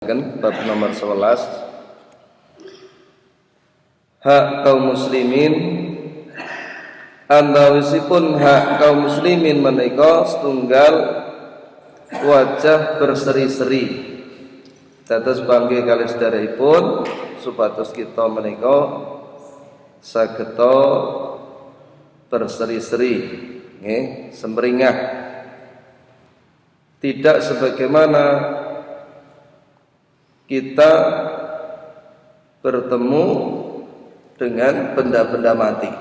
lajengaken bab nomor 11 hak kaum muslimin. Antawisipun hak kaum muslimin menika setunggal wajah berseri-seri dados panggih kalih sedherekipun supados kita menika sageta berseri-seri nggih semringah, tidak sebagaimana kita bertemu dengan benda-benda mati.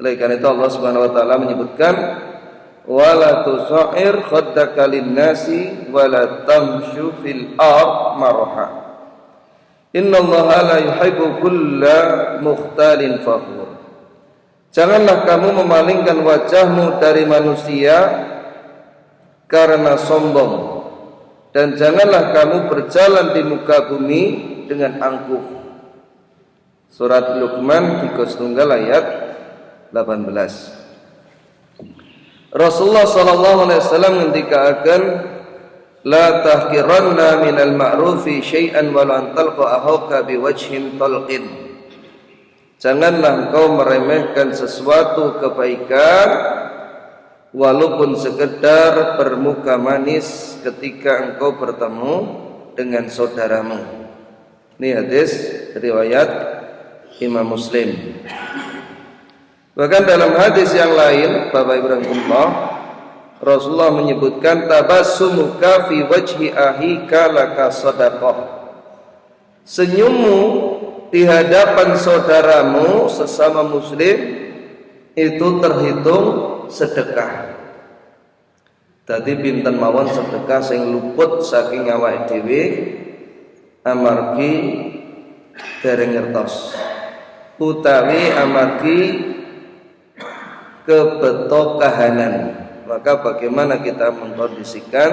Oleh karena itu Allah Subhanahu wa taala menyebutkan wala tusair khaddaka lin-nasi wala tamshu fil ard marha. Innallaha la yuhibbu kulla mukhtalin fakhur. Janganlah kamu memalingkan wajahmu dari manusia karena sombong, dan janganlah kamu berjalan di muka bumi dengan angkuh. Surat Luqman 3 ayat 18. Rasulullah sallallahu alaihi wasallam ngendikaaken la tahqiranna minal ma'rufi syai'an wa lan talqa ahaka biwajhin talqin. Janganlah engkau meremehkan sesuatu kebaikan walaupun sekedar bermuka manis ketika engkau bertemu dengan saudaramu. Ini hadis riwayat Imam Muslim. Bahkan dalam hadis yang lain, Bapak Ibu dan Rasulullah menyebutkan tabassumuka fi wajhi ahika laka shadaqah. Senyummu di hadapan saudaramu sesama muslim itu terhitung sedekah. Tadi pinten mawon sedekah sing luput saking awake dhewe amargi dereng ngertos utawi amargi kebeto kahanan. Maka bagaimana kita mengkondisikan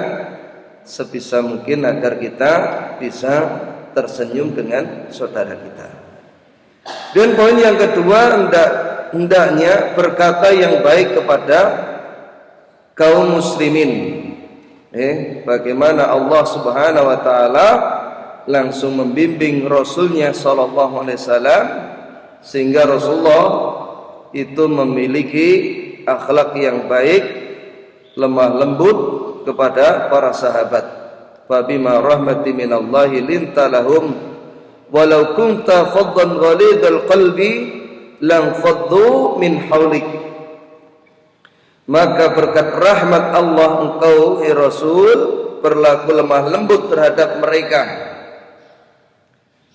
sebisa mungkin agar kita bisa tersenyum dengan saudara kita. Dan poin yang kedua, hendaknya berkata yang baik kepada kaum muslimin. Bagaimana Allah Subhanahu wa taala langsung membimbing Rasulnya sallallahu alaihi wasallam sehingga Rasulullah itu memiliki akhlak yang baik, lemah lembut kepada para sahabat. Fabima rahmati minallahi linta lahum walau kunta faddan ghalidal qalbi lam faddu min haulik. Maka berkat rahmat Allah engkau Rasul berlaku lemah lembut terhadap mereka.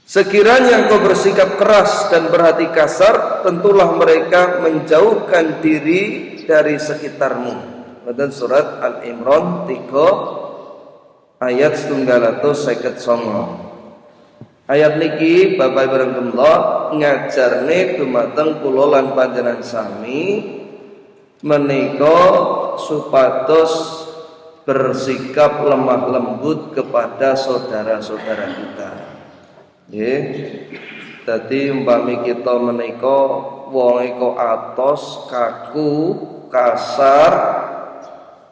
Sekiranya engkau bersikap keras dan berhati kasar, tentulah mereka menjauhkan diri dari sekitarmu. Dan surat Al-Imran 3 ayat 159. Ayat niki Bapak Ibu rahimahullah ngajarne dumateng kula lan panjenengan sami menika supados bersikap lemah lembut kepada saudara-saudara kita. Nggih. Dadi umpami kita menika wong kok atos, kaku, kasar,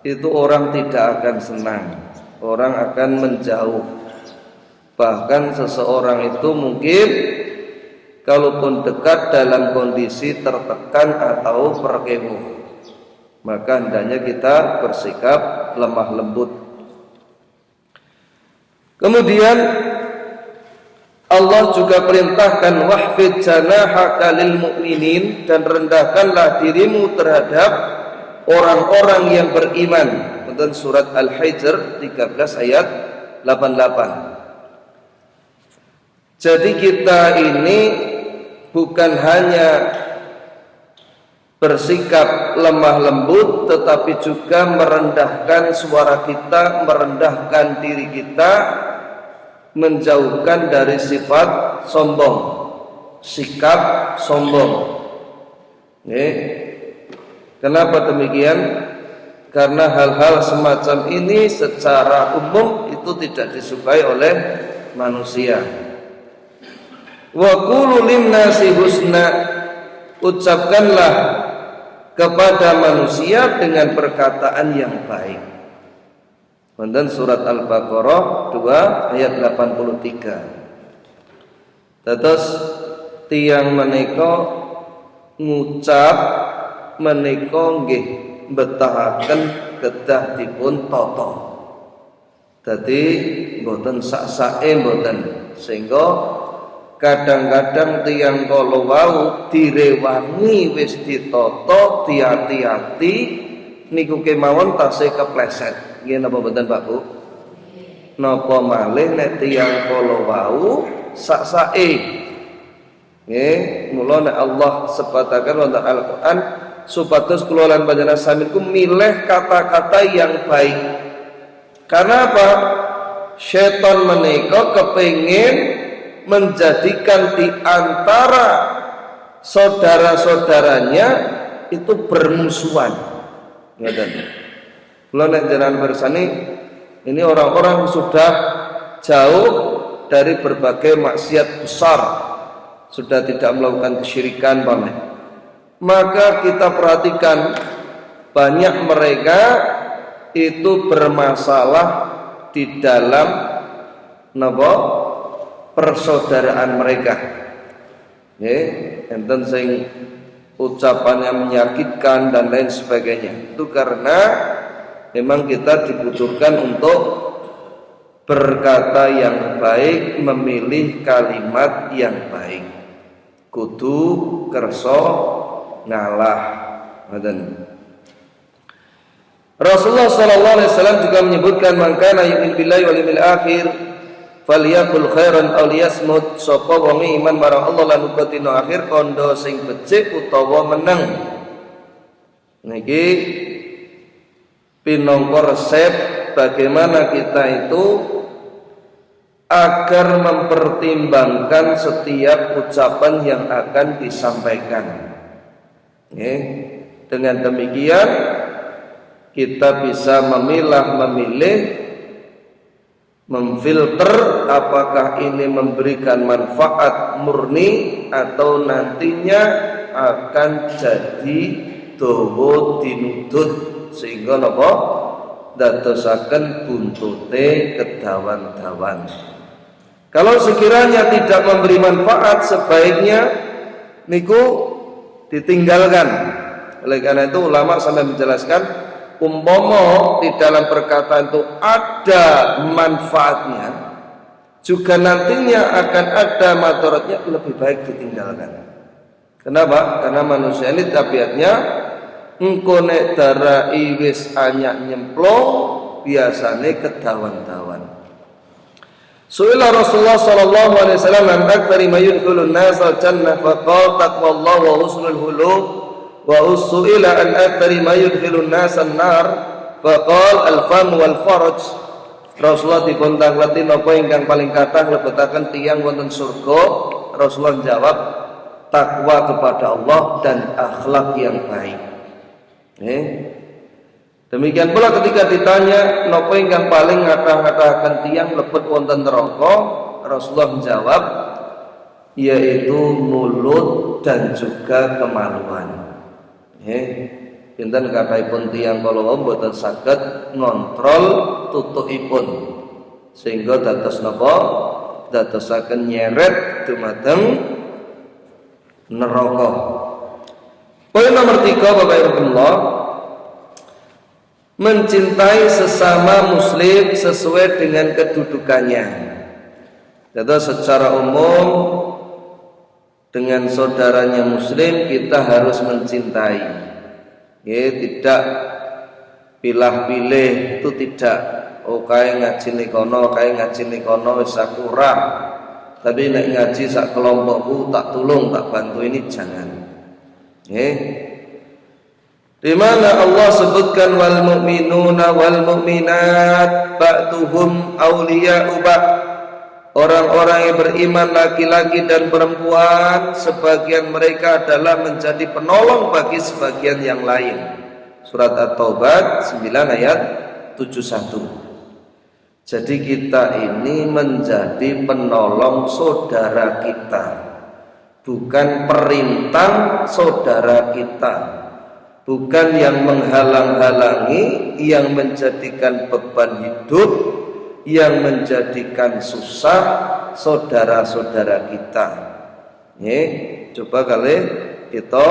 itu orang tidak akan senang. Orang akan menjauh. Bahkan seseorang itu mungkin kalaupun dekat dalam kondisi tertekan atau perkewuh, maka hendaknya kita bersikap lemah lembut. Kemudian Allah juga perintahkan wahfid janahaka lil mu'minin, dan rendahkanlah dirimu terhadap orang-orang yang beriman. Dan surat Al-Hijr 13 ayat 88. Jadi kita ini bukan hanya bersikap lemah lembut, tetapi juga merendahkan suara kita, merendahkan diri kita, menjauhkan dari sifat sombong, sikap sombong. Kenapa demikian? Karena hal-hal semacam ini secara umum itu tidak disukai oleh manusia. Wa qulu lin-nasi husna, ucapkanlah kepada manusia dengan perkataan yang baik. Wonten surat Al-Baqarah 2 ayat 83. Terus tiyang menika ngucap menika nggih betahaken kedah dipun tata. Dadi mboten sak-sake mboten, sehingga kadang-kadang tiyang kala wau direwangi wis ditata diati-ati niku kemawon tasih kepleset. Nggih napa mboten Pak Bu? Napa malih nek tiyang kala wau sak-sake. Nggih, mula nek Allah sebataken wonten Al-Qur'an supados kula lan panjenengan sami ku milih kata-kata yang baik. Karena apa? Syaitan menika kepengin menjadikan di antara saudara-saudaranya itu bermusuhan. Ngoten. Kula nek jenengan bersani ini orang-orang sudah jauh dari berbagai maksiat besar, sudah tidak melakukan kesyirikan paman. Maka kita perhatikan banyak mereka itu bermasalah di dalam napa persaudaraan mereka. Nggih, enten sing ucapannya menyakitkan dan lain sebagainya. Itu karena memang kita dibutuhkan untuk berkata yang baik, memilih kalimat yang baik. Kudu kerso ngalah. Rasulullah sallallahu alaihi wasallam juga menyebutkan man kana yu'minu billahi wal yawmil akhir falyaqul khairan aw liyasmut. Sapa wong iman marang Allah lan uga dina akhir kandha sing becik utawa meneng. Niki pinangka resep bagaimana kita itu agar mempertimbangkan setiap ucapan yang akan disampaikan. Dengan demikian kita bisa memilih, memfilter apakah ini memberikan manfaat murni atau nantinya akan jadi dawa dinudut sehingga napa dadosaken buntute kedawan-dawan. Kalau sekiranya tidak memberi manfaat, sebaiknya niku ditinggalkan. Oleh karena itu ulama sampai menjelaskan umpama di dalam perkataan itu ada manfaatnya, juga nantinya akan ada madaratnya, lebih baik ditinggalkan. Kenapa? Karena manusia ini tabiatnya engko nek darai wis anyak nyemplung biasane kedawan-dawan. Su'ila Rasulullah sallallahu alaihi wasallam an aktsari ma yudkhulun nas al-jannah faqala taqwallahu wa husnul khuluq wa su'ila an aktsari ma yudkhulun nas an-nar faqala al-fam wal faraj. Rasulullah dipuntangleti napa ingkang paling kathah lebetaken tiyang wonten surga. Rasulullah jawab takwa kepada Allah dan akhlak yang baik. Demikian pula ketika ditanya napa ingkang paling ngathah-ngatahaken tiyang mlebet wonten neraka, Rasulullah menjawab yaitu mulut dan juga kemaluan. Pinten kathahipun tiyang kala mboten saged ngontrol tutukipun sehingga dados napa? Dadosaken nyeret dumateng neraka. Poin nomor 3 Bapak Ibu Allah, mencintai sesama muslim sesuai dengan kedudukannya. Jadi secara umum dengan saudaranya muslim kita harus mencintai. Tidak pilih-pilih, itu tidak. Oh kae ngaji nikono, kae ngaji nikono wis kurang. Tapi nek ngaji sak kelompokku tak tulung, tak bantu, ini jangan. Di mana Allah sebutkan wal mu'minuna wal mu'minat ba'duhum awliya'u ba'd. Orang-orang yang beriman laki-laki dan perempuan sebagian mereka adalah menjadi penolong bagi sebagian yang lain. Surat At-Taubah 9 ayat 71. Jadi kita ini menjadi penolong saudara kita, bukan perintah saudara kita. bukan yang menghalang-halangi, yang menjadikan beban hidup, yang menjadikan susah saudara-saudara kita. Coba kali kita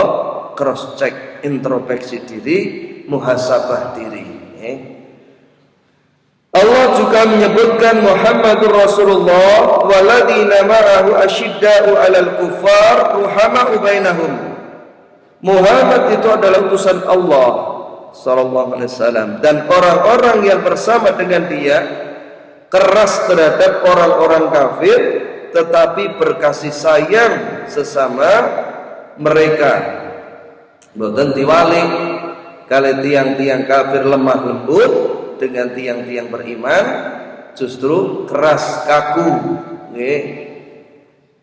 cross check, introspeksi diri, muhasabah diri. Allah juga menyebutkan Muhammadur Rasulullah waladina ma'ahu asyidda'u 'alal kuffar ruhama'u bainahum. Muhammad itu adalah utusan Allah sallallahu alaihi wasallam, dan orang-orang yang bersama dengan dia keras terhadap orang-orang kafir tetapi berkasih sayang sesama mereka. Mboten diwalik kali tiang-tiang kafir lemah lembut, dengan tiang-tiang beriman justru keras kaku.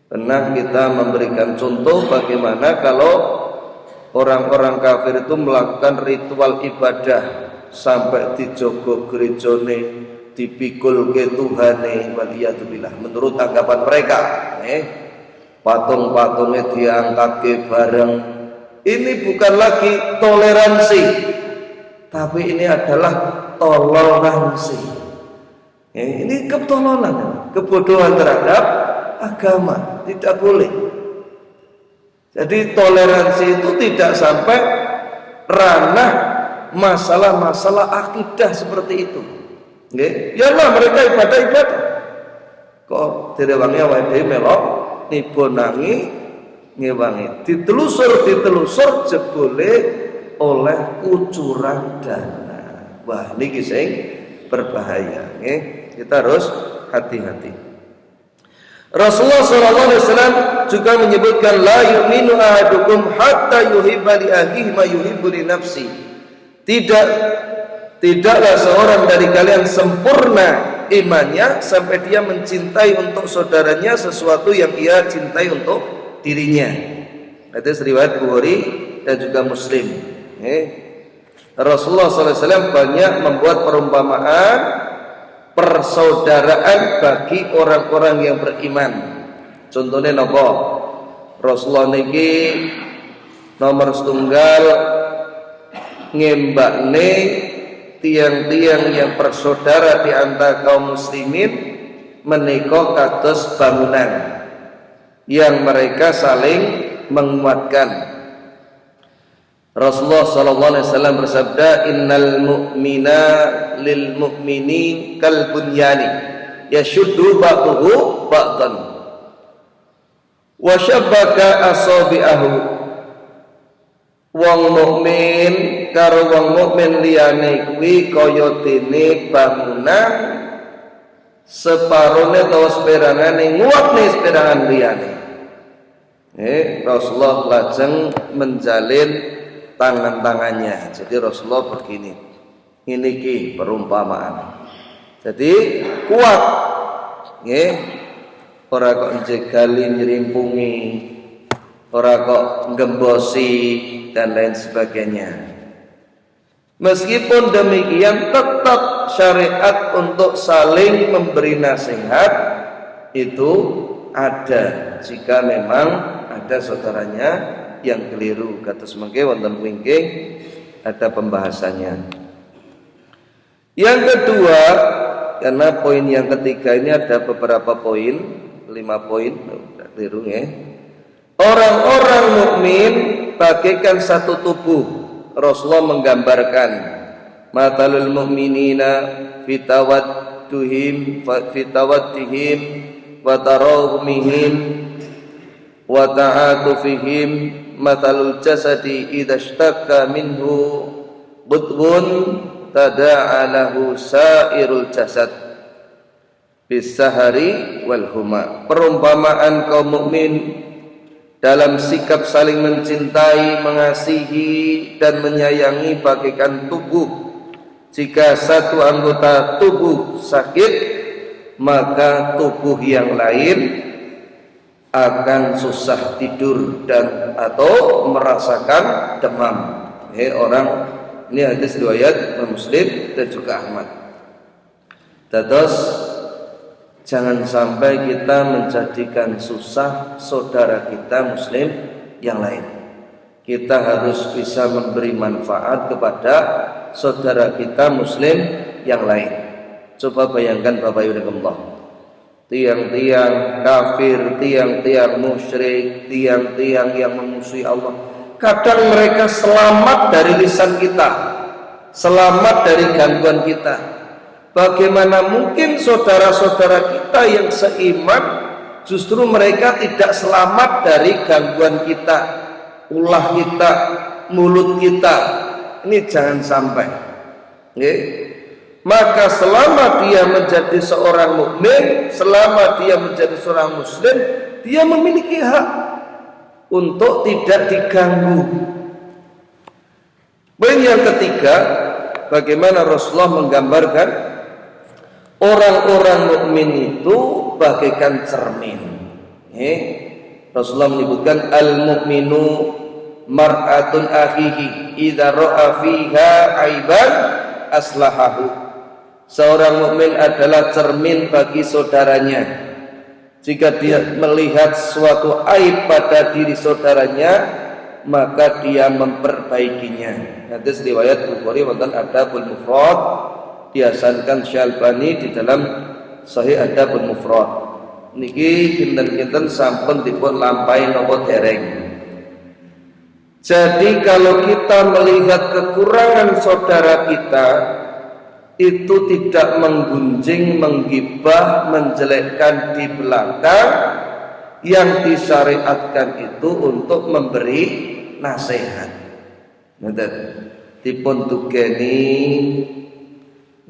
Pernah kita memberikan contoh bagaimana kalau orang-orang kafir itu melakukan ritual ibadah sampai dijogo gerejone, dipikul ke Tuhane, waliyatubillah, menurut anggapan mereka. Patung-patungnya diangkat ke bareng. Ini bukan lagi toleransi, tapi ini adalah toleransi. Ini ketololan, kebodohan terhadap agama, tidak boleh. Jadi toleransi itu tidak sampai ranah masalah-masalah akidah seperti itu. Yalah mereka ibadah-ibadah. Kok direwangi awake dhewe melok nibonangi ngewangi. Ditelusur jebule oleh kucuran dana. Wah, niki sing berbahaya. Kita harus hati-hati. Rasulullah SAW juga menyebutkan la yu'minu ahadukum hatta yuhibba li akhihi ma yuhibbu li nafsi. Tidaklah seorang dari kalian sempurna imannya sampai dia mencintai untuk saudaranya sesuatu yang ia cintai untuk dirinya. Hadis riwayat Bukhari dan juga Muslim. Rasulullah SAW banyak membuat perumpamaan persaudaraan bagi orang-orang yang beriman. Contohnya nopo? Rasulullah niki nomor setunggal ngembakne tiang-tiang yang bersaudara di antara kaum muslimin menika kados bangunan yang mereka saling menguatkan. Rasulullah sallallahu alaihi wasallam bersabda, innal mu'mina lil mu'minin kal bunyani yashuddu ba'duhu ba'dan wa syabbaka asabi'ahu. Wong mukmin karo wong mukmin liyane kuwi kaya dene bangunan separone utawa seperangane nguatne seperangan liyane. Rasulullah lajeng menjalin tangan-tangannya. Jadi Rasulullah begini, ini ki perumpamaan. Jadi kuat, ora kok jegali nyerimpungi, ora kok ngembosi dan lain sebagainya. Meskipun demikian tetap syariat untuk saling memberi nasihat itu ada jika memang ada saudaranya yang keliru. Kata semangke wonten wingking ada pembahasannya. Yang kedua, karena poin yang ketiga ini ada beberapa poin, 5 poin, keliru ya. Orang-orang mukmin bagaikan satu tubuh. Rasulullah menggambarkan matalul mu'minina fitawaddihim wa tarahumihim wa ta'atufihim matalul jasadi idza ishtaka minhu budghun tada'a lahu sairul jasad bisahari wal huma. Perumpamaan kaum mukmin dalam sikap saling mencintai, mengasihi dan menyayangi bagaikan tubuh. Jika satu anggota tubuh sakit, maka tubuh yang lain akan susah tidur dan atau merasakan demam. Ini hadis riwayat Muslim dan juga Ahmad. Terus jangan sampai kita menjadikan susah saudara kita muslim yang lain. kita harus bisa memberi manfaat kepada saudara kita muslim yang lain. Coba bayangkan Bapak Ibu Allah, tiang-tiang kafir, tiang-tiang musyrik, tiang-tiang yang memusuhi Allah, kadang mereka selamat dari lisan kita, selamat dari gangguan kita. Bagaimana mungkin saudara-saudara kita yang seiman justru mereka tidak selamat dari gangguan kita, ulah kita, mulut kita. Ini jangan sampai. Okay? Maka selama dia menjadi seorang mukmin, selama dia menjadi seorang muslim, dia memiliki hak untuk tidak diganggu. Poin yang ketiga, bagaimana Rasulullah menggambarkan orang-orang mukmin itu bagaikan cermin. Rasulullah menyebutkan al-mu'minu mar'atun akhihi idza ra'a fiha aiban aslahahu. Seorang mukmin adalah cermin bagi saudaranya. Jika dia melihat suatu aib pada diri saudaranya, maka dia memperbaikinya. Hadis riwayat Bukhari wonten Adabul Mufrad, dihasankan Syalbani di dalam Sahih Adabul Mufrad. Niki kinten-kinten sampun dipun lampahi napa dereng. Jadi kalau kita melihat kekurangan saudara kita, itu tidak menggunjing, menggibah, menjelekkan di belakang. Yang disyariatkan itu untuk memberi nasihat. Dipun tugeni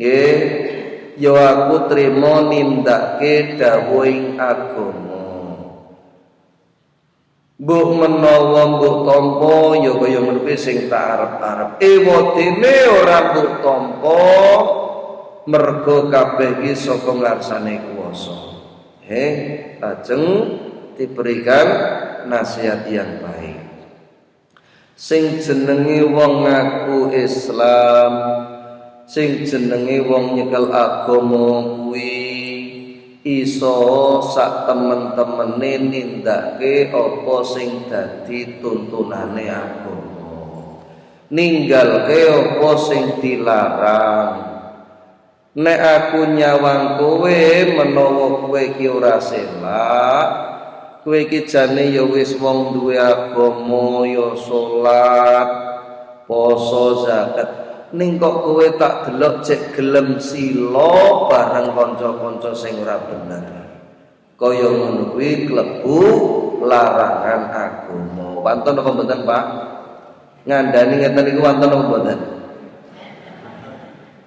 nggih, ya aku trimo nindakake dawuhing agama. Mbok menawa mbok tampa ya kaya menungso sing tak arep-arep. Ewadene ora mbok tampa mergo kabeh iki saka ngarsane kuwasa. Lajeng diberikan nasihat yang baik. Sing jenenge wong ngaku Islam, sing jenenge wong nyekel agama kuwi iso sak temen-temene nindakake apa sing dadi tuntunane agama, ninggalke apa sing dilarang. Nek aku nyawang kowe menawa kowe iki ora selak, kowe iki jane ya wis wong duwe agama, ya salat, poso, zakat, ning kok kowe tak delok cek gelem sila bareng kanca-kanca sing ora bener. Kaya ngono kuwi klebu larangan agama. Wonten apa mboten, Pak? Ngandani ngeten niku wonten apa mboten?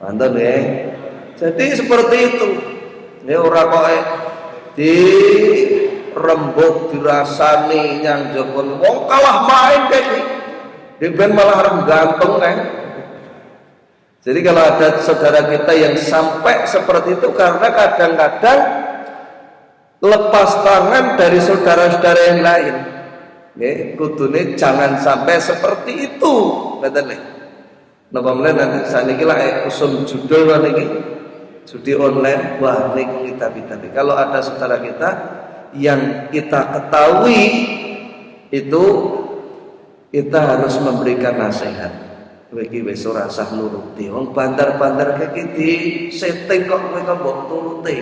Wonten nggih. Jadi seperti itu. Ya ora kok di rembug dirasani nyang jokon wong kalah main iki. Ben malah arep gantung kan. Jadi kalau ada saudara kita yang sampai seperti itu karena kadang-kadang lepas tangan dari saudara-saudara yang lain. Nggih, kudune jangan sampai seperti itu. Ngoten nggih. Napa meneh nanti saniki lak usum judul niki judi online, wah niku kita. Kalau ada saudara kita yang kita ketahui itu, kita harus memberikan nasihat. Kowe iki wis ora usah nuruti. Wong bandar-bandar kiki di setting kok kowe mbok turuti.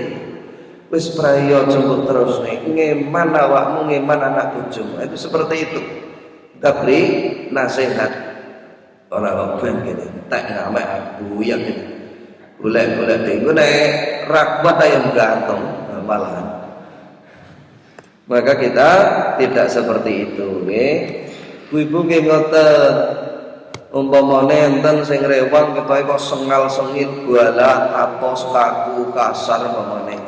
Wis prayo jemput terus nih. Ngeman awakmu, ngeman anak bojomu. Itu seperti itu. Kita beri nasihat. Ora kok ben kene, tak ngamek aku yang ini. Golek-golek dhewe nek ra kuat ayam gantung malahan. Maka kita tidak seperti itu, nggih. Ibu nggih ngoten. Umpamane enten sing rewang ketoke kok sengal-sengit, galak, atos, kaku, kasar umpamane.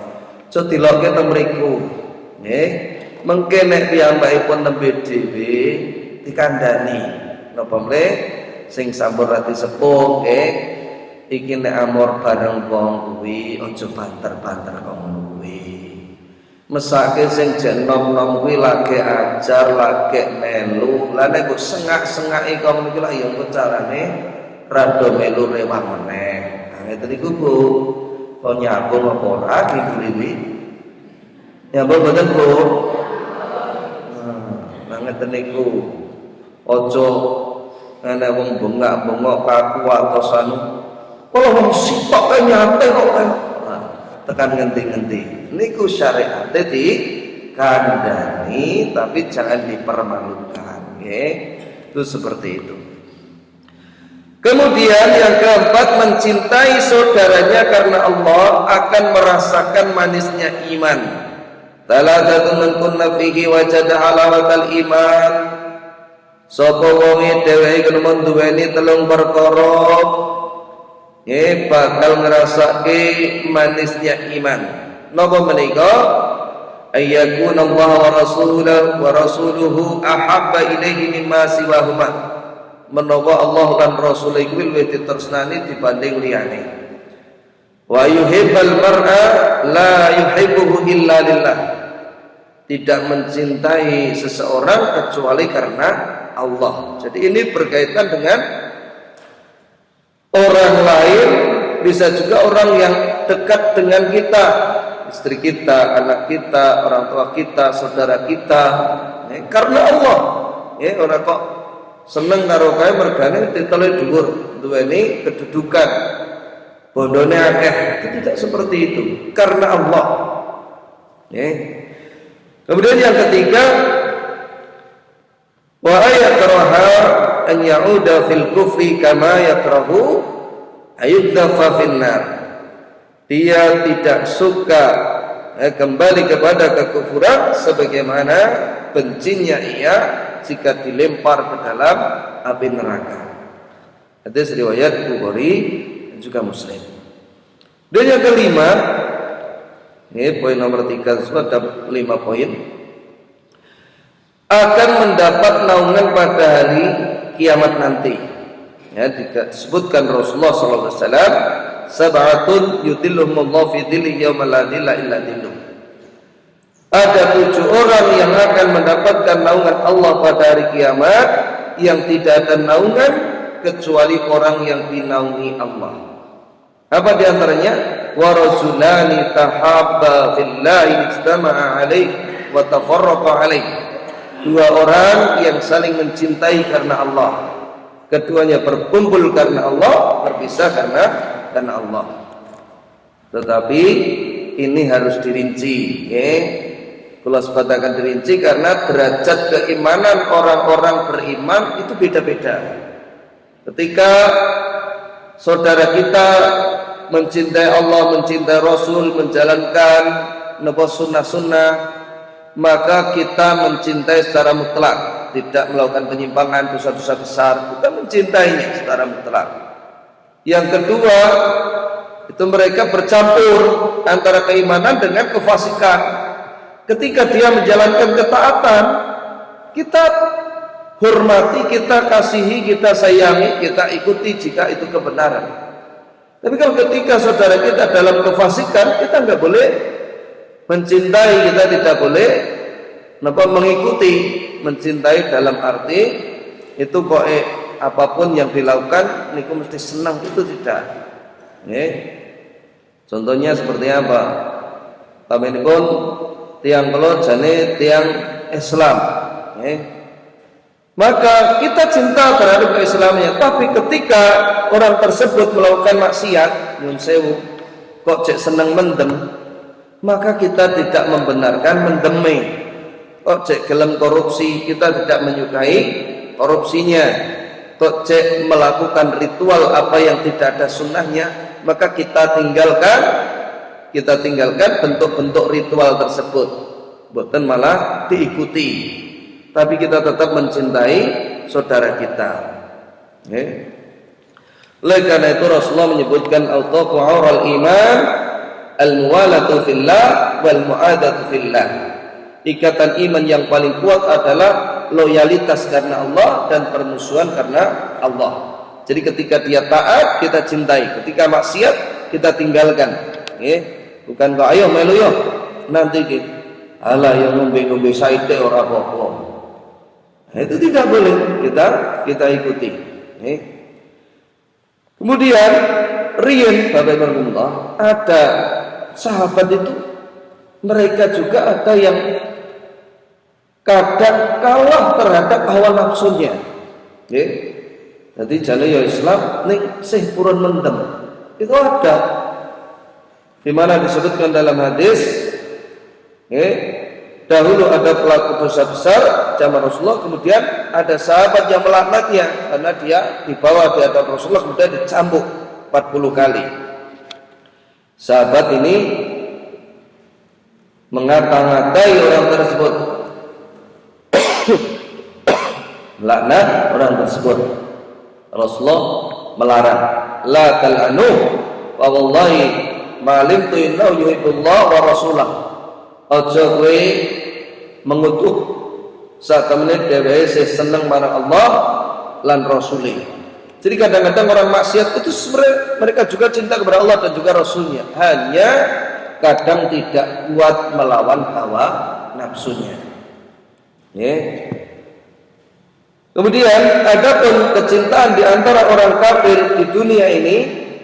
Aja dilokke teng mriku. Nggih. Mengke nek piyambakipun nembe dhewe dikandani. Napa mle sing sampun rati sepuh nggih. Iki nek amor bareng wong kuwi aja banter-banter kok ngono kuwi. Mesake sing jen nom-nom kuwi lagi ajar, lagi melu. Lah nek kok sengak-sengaki kok ngono iki lak ya engko carane rada melu rewang meneh. Nah ngeten iku Bu. Kok nyambung apa ora iki? Nyambung mboten Bu? Nah ngeten niku. Ojo ana wong bengak-bengok kaku atosanu. Kalau wong sitok kae nyate kok kae. Tekan ngendi-ngendi. Niku syariat di kandhani tapi jangan dipermalukan, nggih. Itu seperti itu. Kemudian yang keempat, mencintai saudaranya karena Allah akan merasakan manisnya iman. Talatatun man kunna fihi wajada halawatal iman. Sapa wonge dheweke kena duweni telung perkara, bakal ngrasake manisnya iman. Napa menika? Ayyakun Allah wa rasuluhu ahabba ilaihi mimma siwahuma. Menawa Allah lan Rasul iku luwih ditresnani dibanding liyane. Wa yuhibbal mar'a la yuhibbuhu illa lillah. Tidak mencintai seseorang kecuali karena Allah. Jadi ini berkaitan dengan orang lain, bisa juga orang yang dekat dengan kita, istri kita, anak kita, orang tua kita, saudara kita, karena Allah. Orang kok seneng karo kae mergane titele dhuwur, duweni kedudukan, bondone akeh. Itu tidak seperti itu, karena Allah. Kemudian yang ketiga, wa ayakraha an ya'uda fil kufri kama yakrahu ayudzafa fin nar. Dia tidak suka kembali kepada kekufuran sebagaimana bencinya ia jika dilempar ke dalam api neraka. Hadis riwayat Bukhari dan juga Muslim. Dan yang kelima, ini poin nomor 3, ada 5 poin, akan mendapat naungan pada hari kiamat nanti. Ya, disebutkan Rasulullah SAW, sab'atun yudhilluhumullahu fi dhillihi yauma la dhilla illa dhilluh. Ada 7 orang yang akan mendapatkan naungan Allah pada hari kiamat, yang tidak ada naungan kecuali orang yang dinaungi Allah. Apa di antaranya? Wa rajulani tahabba fillahi ijtama'a alaihi wa tafarraqa alaihi. 2 orang yang saling mencintai karena Allah. Keduanya berkumpul karena Allah, berpisah karena Allah. Tetapi ini harus dirinci, Kalau sebatakan dirinci karena derajat keimanan orang-orang beriman itu beda-beda. Ketika saudara kita mencintai Allah, mencintai Rasul, menjalankan sunnah-sunnah, maka kita mencintai secara mutlak, tidak melakukan penyimpangan, dosa-dosa besar, kita mencintainya secara mutlak. Yang kedua, itu mereka bercampur antara keimanan dengan kefasikan. Ketika dia menjalankan ketaatan, kita hormati, kita kasihi, kita sayangi, kita ikuti jika itu kebenaran. Tapi kalau ketika saudara kita dalam kefasikan, kita nggak boleh mencintai, kita tidak boleh mengikuti. Mencintai dalam arti itu kok apapun yang dilakukan niku mesti senang, itu tidak. Contohnya seperti apa? Kami pun tiang kelo jane tiang Islam, maka kita cinta terhadap keislamannya. Tapi ketika orang tersebut melakukan maksiat, nyun sewu, kok cek seneng mendem, maka kita tidak membenarkan mendeme. Kok cek gelem korupsi, kita tidak menyukai korupsinya. Kok cek melakukan ritual apa yang tidak ada sunnahnya, maka kita tinggalkan bentuk-bentuk ritual tersebut, bukan malah diikuti. Tapi kita tetap mencintai saudara kita. Oleh karena itu Rasulullah menyebutkan al-taqu aural iman al-muwalatu fillah wal mu'adatu fillah. Ikatan iman yang paling kuat adalah loyalitas karena Allah dan permusuhan karena Allah. Jadi ketika dia taat kita cintai, ketika maksiat kita tinggalkan. Bukan kok ayo melu yo nanti ki ala yang ngombe-ngombe saite ora apa-apa. Itu tidak boleh kita ikuti. Kemudian riyen Bapak Ibu, ada sahabat itu mereka juga ada yang kadang kalah terhadap hawa nafsunya. Nggih. Jadi jane ya Islam ning sih purun mendem. Itu ada. Di mana disebutkan dalam hadis, dahulu ada pelaku dosa besar zaman Rasulullah, kemudian ada sahabat yang melaknatnya karena dia dibawa di hadapan Rasulullah kemudian dicambuk 40 kali. Sahabat ini mengata-ngatai orang tersebut, melaknat orang tersebut. Rasulullah melarang, la tal'anu wa wallahi ma alimtu innahu yuhibbullah wa rasulah. Aja kowe mengutuk saat menit dheweke seneng marang Allah lan Rasulih. Jadi kadang-kadang orang maksiat itu sebenarnya mereka juga cinta kepada Allah dan juga Rasulnya, hanya kadang tidak kuat melawan hawa nafsunya. Kemudian adapun kecintaan di antara orang kafir di dunia ini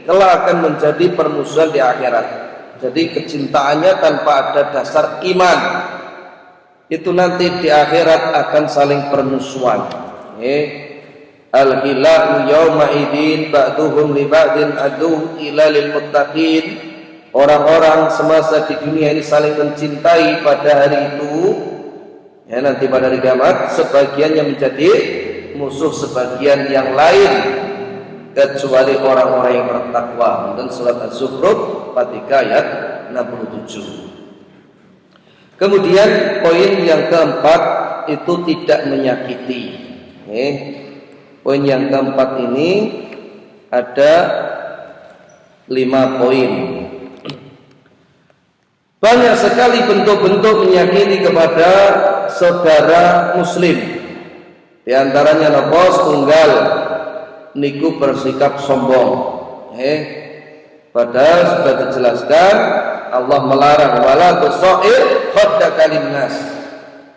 kelak akan menjadi permusuhan di akhirat. Jadi kecintaannya tanpa ada dasar iman, itu nanti di akhirat akan saling permusuhan. Al-hilau yawma idin ba'duhum li ba'din adu ila lil muttaqin. Orang-orang semasa di dunia ini saling mencintai pada hari itu, ya nanti pada hari kiamat sebagiannya menjadi musuh sebagian yang lain kecuali orang-orang yang bertakwa. Dan surat Az-Zukhruf 43 ayat 67. Kemudian poin yang keempat itu tidak menyakiti. Poin yang keempat ini ada 5 poin. Banyak sekali bentuk-bentuk menyakiti kepada saudara muslim. Di antaranya napa setunggal niku bersikap sombong. Padahal sudah dijelaskan Allah melarang wala tusair khaddaka linnas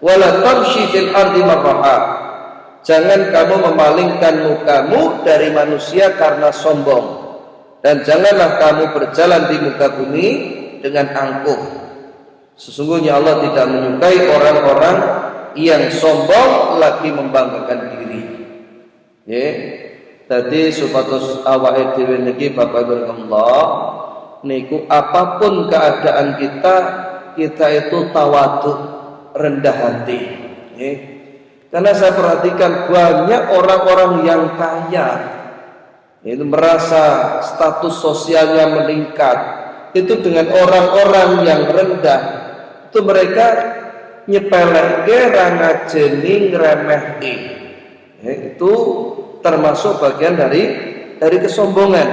wala tamshi fil ardi maraha. Jangan kamu memalingkan mukamu dari manusia karena sombong, dan janganlah kamu berjalan di muka bumi dengan angkuh. Sesungguhnya Allah tidak menyukai orang-orang yang sombong lagi membanggakan diri. Tadi supados awake dhewe niki Bapak Ibu Allah niku apapun keadaan kita itu tawadhu, rendah hati. Karena saya perhatikan banyak orang-orang yang kaya itu merasa status sosialnya meningkat, itu dengan orang-orang yang rendah itu mereka nyepeleke ra ngajeni ngremehke. Itu termasuk bagian dari kesombongan.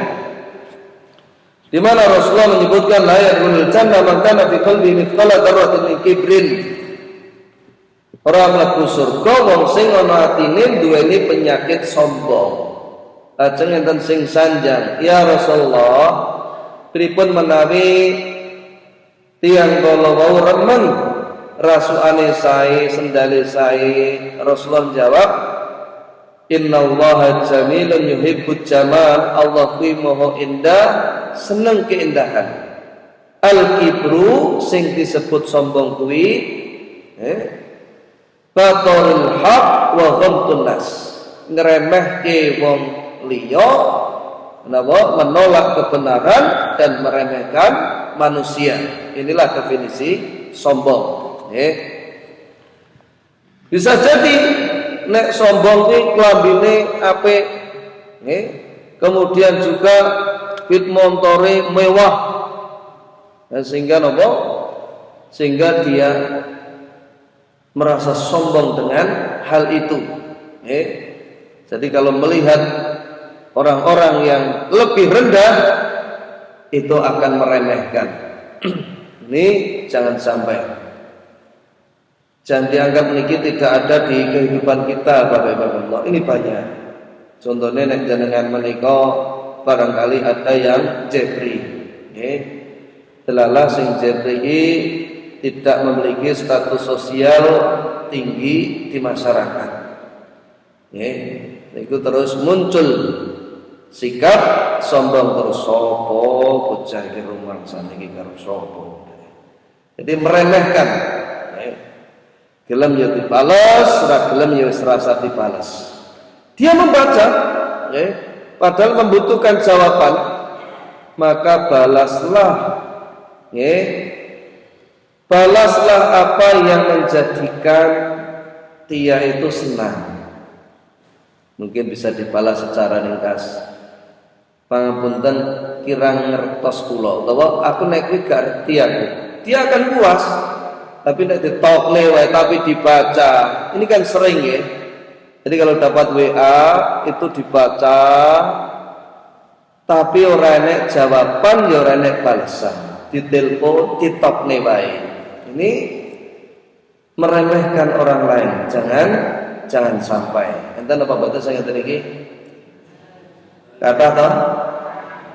Di mana Rasulullah menyebutkan la yadkhulul jannah man kana fi qalbihi mithqala dzarratin min kibrin. Ora mlebu surga wong sing ana atine duweni penyakit sombong. Lajeng enten sing sanjang, "Ya Rasulullah, pripun menawi tiyang kala wau remen rasukane sae, sendale sae?" Rasulullah jawab, "Innallaha jamilun yuhibbul jamal." Allah kuwi maha indah, seneng keindahan. Al-kibru sing disebut sombong kuwi batorul haq wa ghamtun nas, ngremehke wong liya, menolak kebenaran dan meremehkan manusia. Inilah definisi sombong. Bisa jadi nek sombong ki klambine apik, kemudian juga pit montore mewah, sehingga napa? Sehingga dia merasa sombong dengan hal itu. Jadi kalau melihat orang-orang yang lebih rendah itu akan meremehkan. Ini jangan sampai. Jangan dianggap niki tidak ada di kehidupan kita, Bapak Ibu Allah. Ini banyak. Contohnya nek jenengan menika barangkali ada yang jebri. Delalah sing jebri tidak memiliki status sosial tinggi di masyarakat. Itu terus muncul sikap sombong terus, sopo bocah iki rumangsa niki karo sopo. Jadi meremehkan. Gelem ya dibalas, ora gelem ya wis rasa dibalas. Dia membaca, padahal membutuhkan jawaban, maka balaslah, balaslah apa yang menjadikan dia itu senang. Mungkin bisa dibalas secara ringkas. Pangapunten kirang ngertos kula utawa aku nek kuwi gak ngerti aku. Dia akan puas. Tapi nek ditokne wae tapi dibaca. Ini kan sering ya. Jadi kalau dapat WA itu dibaca tapi ora enek jawaban ya ora enek balasan. Ditelepon ditokne wae. Ini meremehkan orang lain. Jangan sampai. Enten apa batas saya ngeten iki? Kata toh?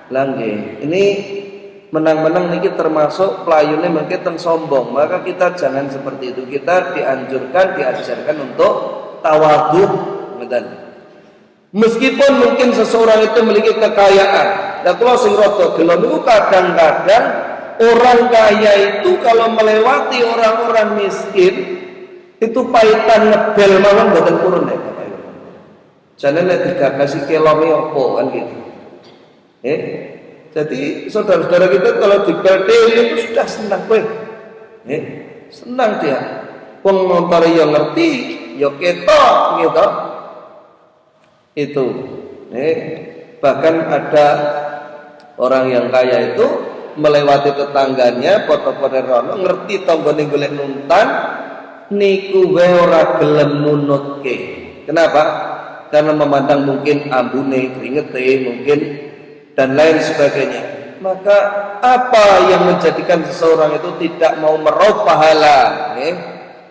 Langge. Ini menang-menang niki termasuk pelayune mungkin teng sombong. Maka kita jangan seperti itu. Kita diajarkan untuk tawadhu, ngeten. Meskipun mungkin seseorang itu memiliki kekayaan. Lah kula sing rada gelo niku kadang-kadang orang kaya itu kalau melewati orang-orang miskin itu pahitan ngebel mawon mboten purun nek Bapak Ibu. Jane nek digagasi kelonge opo kan gitu. Jadi saudara-saudara kita kalau dibel itu sudah senang kowe. Senang dia. Wong montore ya ngerti, ya ketok gitu. Itu. Bahkan ada orang yang kaya itu melewati tetangganya, foto-foto rono ngerti tanggane golek nuntan niku wae ora gelem nunutke. Kenapa? Karena memandang mungkin ambune, keringete, mungkin dan lain sebagainya. Maka apa yang menjadikan seseorang itu tidak mau meraup pahala?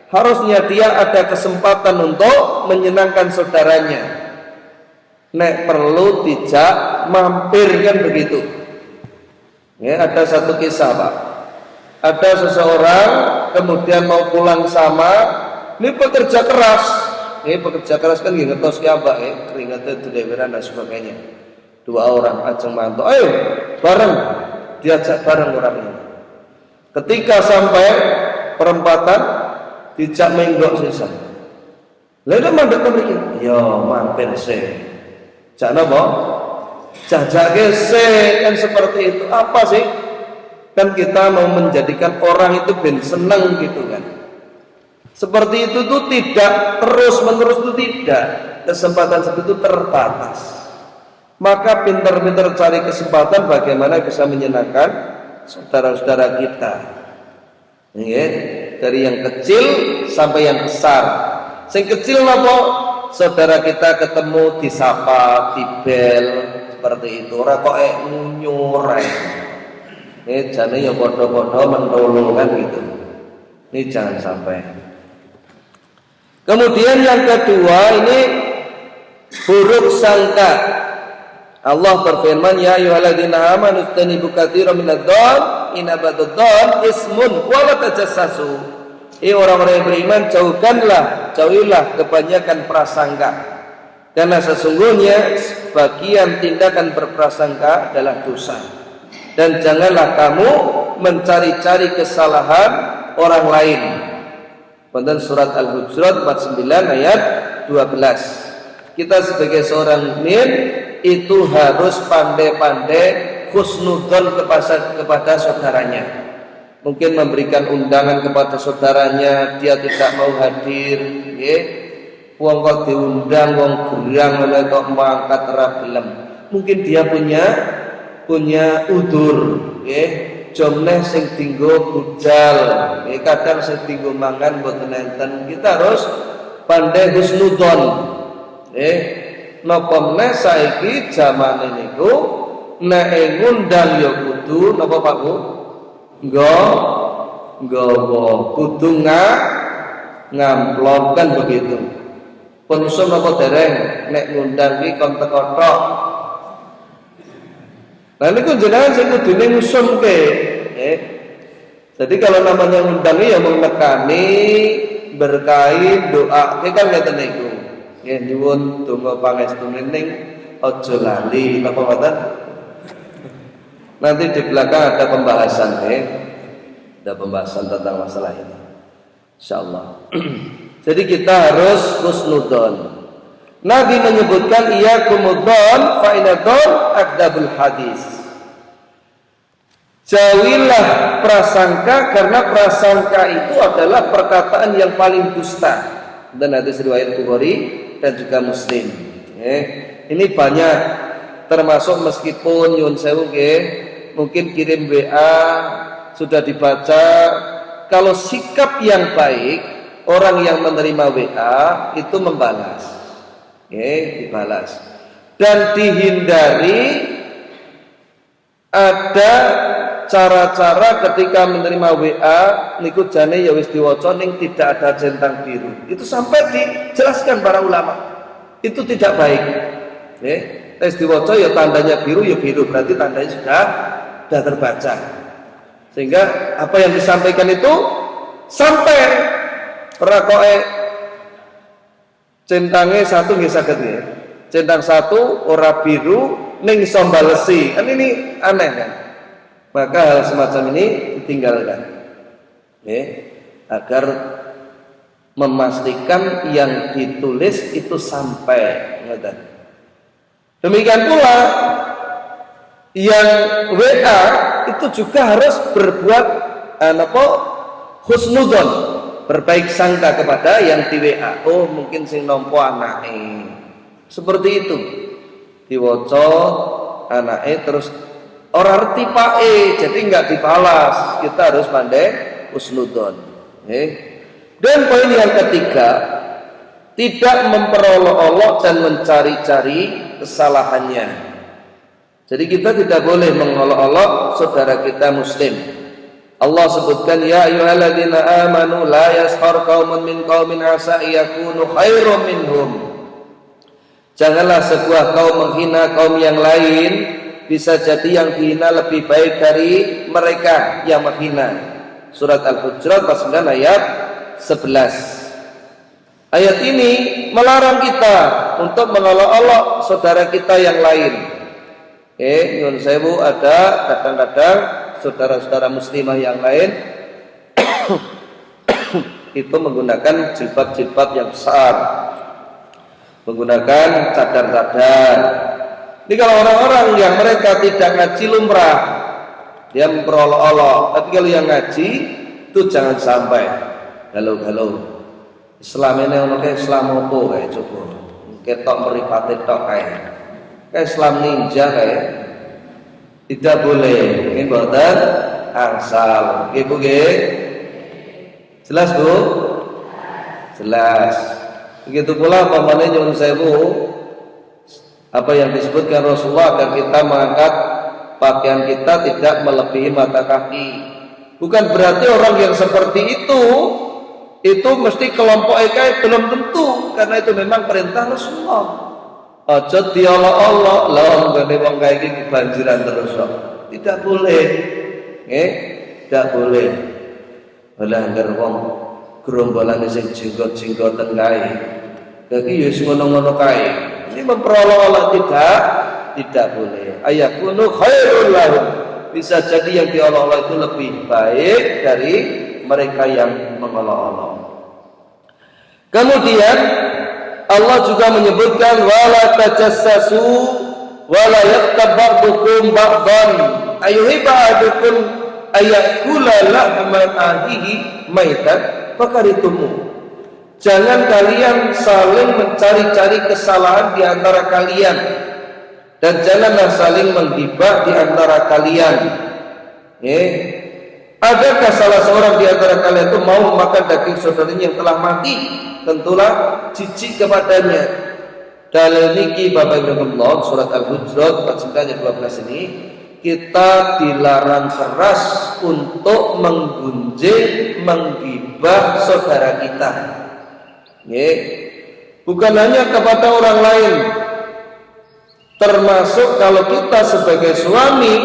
Harusnya dia ada kesempatan untuk menyenangkan saudaranya. Nek perlu dijak mampir kan begitu. Ada satu kisah Pak. Ada seseorang kemudian mau pulang sama, ini pekerja keras. Pekerja keras kan ngertos ki Mbak, keringatnya deweran dan sebagainya. 2 orang ajeng mantu, ayo bareng, diajak bareng orang ini. Ketika sampai perempatan, dijak menggok sisa. Lalu mandek mriki, yo mampir se. Jak napa? Jajake se kan seperti itu. Apa sih? Kan kita mau menjadikan orang itu ben senang gitu kan. Seperti itu tuh tidak terus menerus itu tidak. Kesempatan seperti itu terbatas. Maka pintar-pintar cari kesempatan bagaimana bisa menyenangkan saudara-saudara kita. Dari yang kecil sampai yang besar. Sing kecil napa? Saudara kita ketemu disapa, dibel seperti itu. Ora kok nyurai. Jane ya padha-padha mentolo kan gitu. Ini jangan sampai. Kemudian yang kedua ini buruk sangka. Allah berfirman, ya ayyuhalladzina amanu istanibu katsiran minadh-dhon inna ba'dadh-dhon ismun wa la tajassasu. Orang-orang yang beriman jauhilah kebanyakan prasangka. Karena sesungguhnya sebagian tindakan berprasangka adalah dosa. Dan janganlah kamu mencari-cari kesalahan orang lain. Pada surat Al-Hujurat 49 ayat 12. Kita sebagai seorang mukmin itu harus pandai-pandai husnudzon kepada saudaranya. Mungkin memberikan undangan kepada saudaranya, dia tidak mau hadir, wong kok diundang wong gerang oleh kok mangkat ora gelem. Mungkin dia punya udur, jomneh sing dinggo budal, kadang sing dinggo mangan mboten enten. Kita harus pandai husnudzon. Napa meneh saiki jamane niku nek ngundang ya kudu napa Pak Bu? Nggawa kudu ngamplop kan begitu. Pun apa dereng nek ngundang ki kon teko tok. Nah niku jenengan sing kudune ngusumke, Jadi kalau namanya ngundang ya mung nekani berkahi doa kan ngeten niku. Nggih nyuwun donga pangestune ning aja lali napa mboten. Nanti di belakang ada pembahasan ada pembahasan tentang masalah ini. Insyaallah. Jadi kita harus husnudzon. Nabi menyebutkan iyyakumudz-dzann fa inadz-dzann akdzabul hadis. Jauhilah prasangka karena prasangka itu adalah perkataan yang paling dusta. Dan hadis riwayat Bukhari dan juga Muslim. Ini banyak, termasuk meskipun nyuwun sewu nggih, mungkin kirim WA sudah dibaca. Kalau sikap yang baik, orang yang menerima WA itu membalas, dibalas. Dan dihindari ada cara-cara ketika menerima WA niku jane ya wis diwaca ning tidak ada centang biru. Itu sampai dijelaskan para ulama. Itu tidak baik. Wis diwaca ya tandanya biru ya biru, berarti tandanya sudah terbaca. Sehingga apa yang disampaikan itu sampai rakoe centangnya satu nggih saged nggih. Centang satu ora biru ning iso balesi. Kan ini aneh kan? Maka hal semacam ini ditinggalkan, agar memastikan yang ditulis itu sampai. Demikian pula yang WA itu juga harus berbuat husnudzon, berbaik sangka kepada yang di WA. Oh mungkin sing nampa anake, seperti itu diwaca anake terus orang arti pae, jadi nggak dibalas. Kita harus pandai husnudzon. Dan poin yang ketiga, tidak memperolok-olok dan mencari-cari kesalahannya. Jadi kita tidak boleh mengolok-olok saudara kita muslim. Allah sebutkan, ya ayyuhalladzina amanu la yaskhar qaumun min qaumin asa yakunu khairum minhum. Janganlah sebuah kaum menghina kaum yang lain, bisa jadi yang dihina lebih baik dari mereka yang menghina. Surat Al-Hujurat pasal 9 ayat 11. Ayat ini melarang kita untuk mengolok-olok saudara kita yang lain. Nyuwun sewu, ada kadang-kadang saudara-saudara muslimah yang lain itu menggunakan jilbab-jilbab yang besar, menggunakan cadar-cadar. Ini kalau orang-orang yang mereka tidak ngaji lumrah, dia memperolok-olok. Tapi kalau yang ngaji itu jangan sampai galau-galau. Islam ini ono Islam opo kae coba. Ketok mripate tok kae. Kayak Islam ninja kayak tidak boleh. Ini mboten angsal. Nggih Bu nggih. Jelas Bu? Jelas. Begitu pula pamane nyuwun sewu, apa yang disebutkan Rasulullah agar kita mengangkat pakaian kita tidak melebihi mata kaki. Bukan berarti orang yang seperti itu mesti kelompok EKI, belum tentu, karena itu memang perintah Rasulullah. Aja diolok-olok lha nggone wong kae iki kebanjiran terus kok. Tidak boleh. Tidak boleh. Lah ngger wong gerombolan sing jenggot-jenggoten kae. Dadi ya wis ngono-ngono kae. Ini memperolok-olok tidak boleh. Ayakunu khairul lahum. Bisa jadi yang diolok-olok itu lebih baik dari mereka yang mengolok-olok. Kemudian Allah juga menyebutkan wala tajassasu wala yaktab ba'dukum ba'dan ayuhibba ahadukum ayakula lahma ahihi maitan fakaritumu. Jangan kalian saling mencari-cari kesalahan di antara kalian, dan janganlah saling menggibah di antara kalian. Adakah salah seorang di antara kalian itu mau makan daging saudaranya yang telah mati? Tentulah jijik kepadanya. Dalil niki Bapak Ibu Allah, surat Al-Hujurat ayat 12 ini, kita dilarang keras untuk menggunjing, menggibah saudara kita. Bukan hanya kepada orang lain, termasuk kalau kita sebagai suami,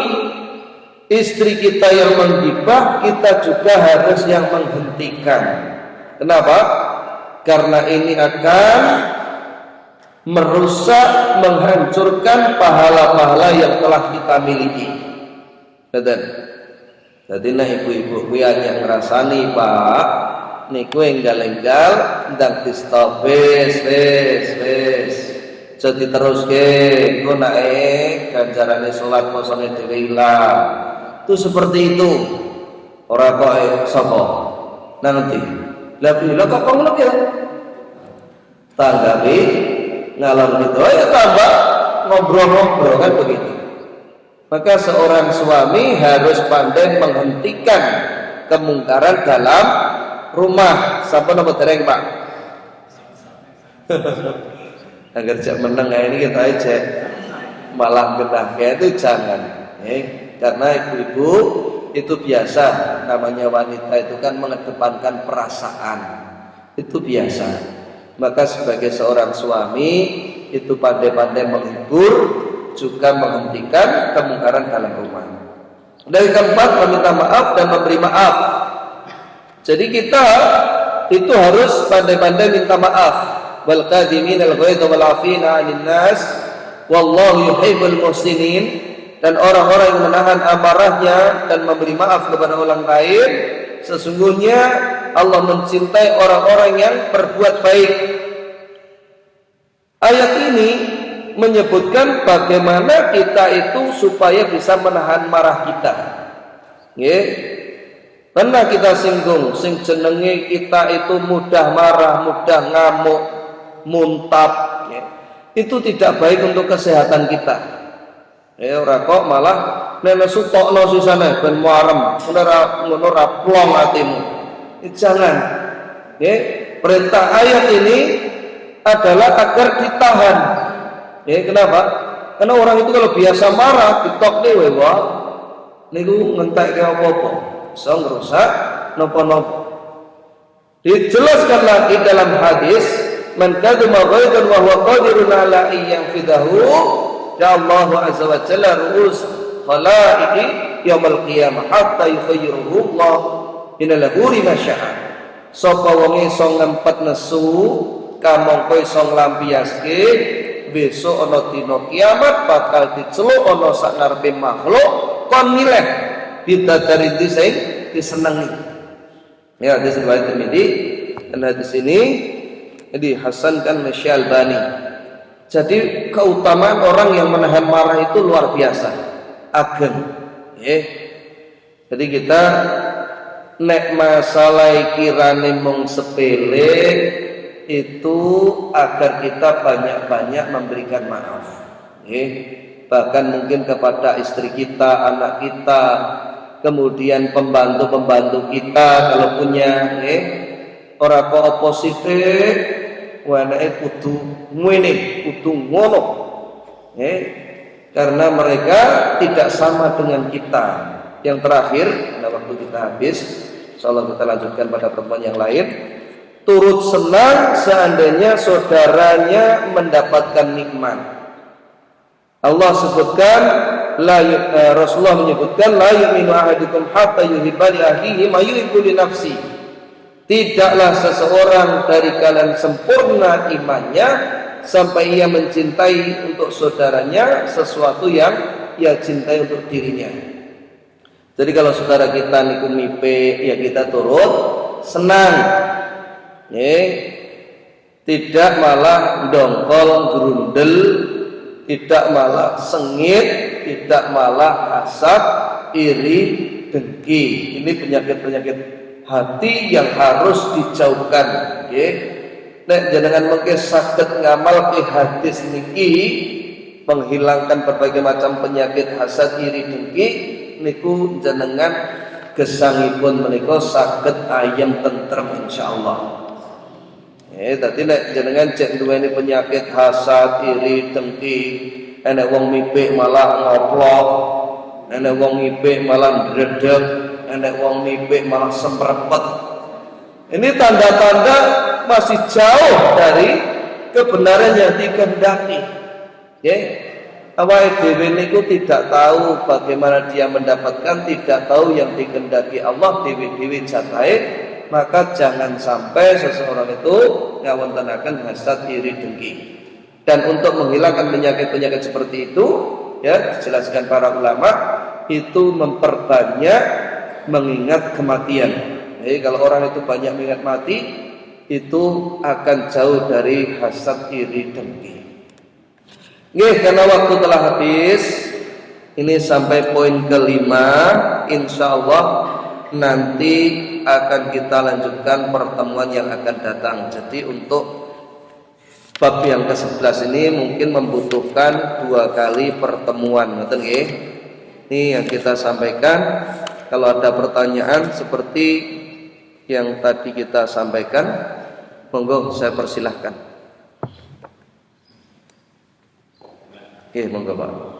istri kita yang menggibah, kita juga harus yang menghentikan. Kenapa? Karena ini akan merusak, menghancurkan pahala-pahala yang telah kita miliki. Jadi nah ibu-ibu yang ngerasani Pak, niku enggal-enggal ndang di stop wis jadi terus engko naik ganjarane salat posone dhewe ilang. Itu seperti itu. Ora kok sapa nanti lah kok ngono ya tanggapi ngalor gitu ya tambah ngobrol-ngobrol kan begitu. Maka seorang suami harus pandai menghentikan kemungkaran dalam rumah. Siapa nama tereng Pak? Agar cek menang ini kita aja malah genah itu jangan. Karena ibu-ibu itu biasa, namanya wanita itu kan mengedepankan perasaan, itu biasa. Maka sebagai seorang suami itu pandai-pandai menghibur, juga menghentikan kemungkaran dalam rumah. Dari keempat, meminta maaf dan memberi maaf. Jadi kita itu harus pandai-pandai minta maaf. Wal qadiminal ghaidha wal 'afina 'anil nas wallahu yuhibbul muhsinin. Dan orang-orang yang menahan amarahnya dan memberi maaf kepada orang lain, sesungguhnya Allah mencintai orang-orang yang berbuat baik. Ayat ini menyebutkan bagaimana kita itu supaya bisa menahan marah kita. Nggih. Pernah kita singgung sing jenenge kita itu mudah marah, mudah ngamuk, muntap, itu tidak baik untuk kesehatan kita. Ora kok malah nek sutokno sisane ben muarem, ngono ra plong atimu. Jangan. Nggih, perintah ayat ini adalah agar ditahan. Kenapa? Karena orang itu kalau biasa marah, ditok dhewe wae. Niku ngentekke apa-apa. Iso ngrusak napa-napa. Dijelaskan lagi dalam hadis, man kaduma ghaidan wa huwa qadirun ala yanfidahu, ya Allah azza wa jalla ru'us khalaiqi yaumil qiyamah hatta yukhayyiruhu Allah min al-huri ma syaa. Sapa wong iso ngempet nesu, kamangka iso nglampiaske besok ana dina kiamat bakal diceluk ana sak ngarepe makhluk kon milih bidadari sing disenengi. Ya, hadis riwayat Tirmidzi dan hadis ini dihasankan oleh Syekh Albani. Jadi keutamaan orang yang menahan marah itu luar biasa, ageng. Jadi kita nek masalah kirane mung sepele itu agar kita banyak-banyak memberikan maaf. Bahkan mungkin kepada istri kita, anak kita, kemudian pembantu-pembantu kita kalau punya. Ora kok oposite wanake kudu ngene, kudu ngono. Karena mereka tidak sama dengan kita. Yang terakhir, karena waktu kita habis, insyaallah kita lanjutkan pada pertemuan yang lain. Turut senang seandainya saudaranya mendapatkan nikmat. Allah sebutkan, Rasulullah menyebutkan, la yu'minu ahadukum hatta yuhibba li akhihi ma yuhibbu li nafsi. Tidaklah seseorang dari kalian sempurna imannya sampai ia mencintai untuk saudaranya sesuatu yang ia cintai untuk dirinya. Jadi kalau saudara kita niku mipe, ya kita turut senang. Tidak malah dongkol gerundel, tidak malah sengit, tidak malah hasad, iri, dengki. Ini penyakit-penyakit hati yang harus dijauhkan. Nek jenengan mengke saged ngamal ke hadis niki menghilangkan berbagai macam penyakit hasad, iri, dengki, niku jenengan gesangipun menika saged ayem tentrem insyaallah. Tadi nek jenengan cek duweni penyakit hasad, iri, dengki, enek wong mipik malah ngoplok, enek wong mipik malah ndredeg, enek wong mipik malah semprepet. Ini tanda-tanda masih jauh dari kebenaran yang dikehendaki. Awake dhewe niku tidak tahu bagaimana dia mendapatkan, tidak tahu yang dikehendaki Allah, dhewe-dhewe jatahe. Maka jangan sampai seseorang itu ngawontenaken hasad, iri, dengki. Dan untuk menghilangkan penyakit-penyakit seperti itu, ya dijelaskan para ulama, itu memperbanyak mengingat kematian. Kalau orang itu banyak mengingat mati, itu akan jauh dari hasad, iri, dengki. Karena waktu telah habis, ini sampai poin kelima. Insyaallah nanti akan kita lanjutkan pertemuan yang akan datang. Jadi untuk bab yang ke-11 ini mungkin membutuhkan 2 kali pertemuan. Betul nggih? Ini yang kita sampaikan. Kalau ada pertanyaan seperti yang tadi kita sampaikan, monggo saya persilahkan. Monggo Pak.